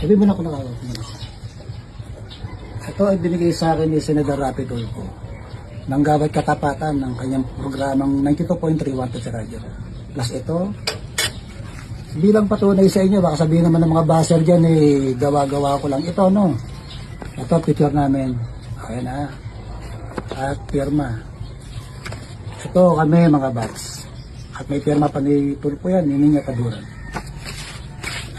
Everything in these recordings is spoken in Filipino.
Sabi mo na kung nakawag mo na. Ito ay binigay sa akin ni Senador Rapi Tulfo ng Gawad Katapatan ng kanyang programang 92.312 sa radyo. Plus ito, bilang patunay sa inyo, baka sabihin naman ng mga baser dyan, gawa-gawa ko lang ito, no? Ito, picture namin. Ayan na. At pirma. Ito kami mga bats. At may pirma pa ni Tulfo yan, ni Niña Kaduran.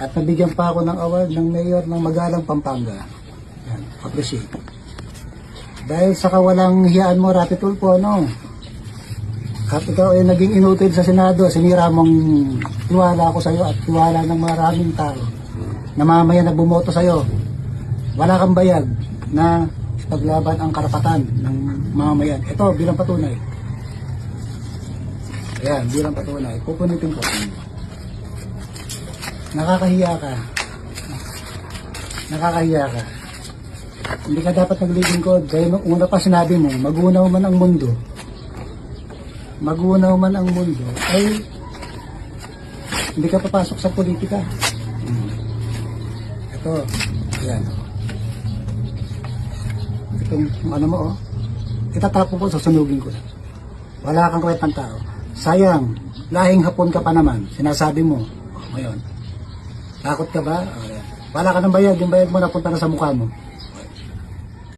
At nabigyan pa ako ng award ng mayor ng Magalang, Pampanga. Yan, appreciate. Dahil sa kawalang hiyaan mo, Rapi Tulfo, no? At ikaw ay naging inutil sa Senado, sinira mong tiwala ko sa iyo at tiwala ng maraming tao na mamaya na bumoto sa iyo. Wala kang bayag na ipaglaban ang karapatan ng mamayan. Ito, bilang patunay. Ayan, bilang patunay. Pupunitin ko. Nakakahiya ka. Nakakahiya ka. Hindi ka dapat naglilingkod. Dahil nung una pa sinabi mo, magunaw man ang mundo. Magunaw man ang mundo, ay hindi ka papasok sa politika. Ito, yan. Itong ano mo, oh. Itatapon ko, susunugin ko. Wala kang kwentang tao. Sayang, lahing Hapon ka pa naman. Sinasabi mo, oh, ngayon. Takot ka ba? Oh, yan. Wala ka ng bayad, yung bayad mo napunta na sa mukha mo.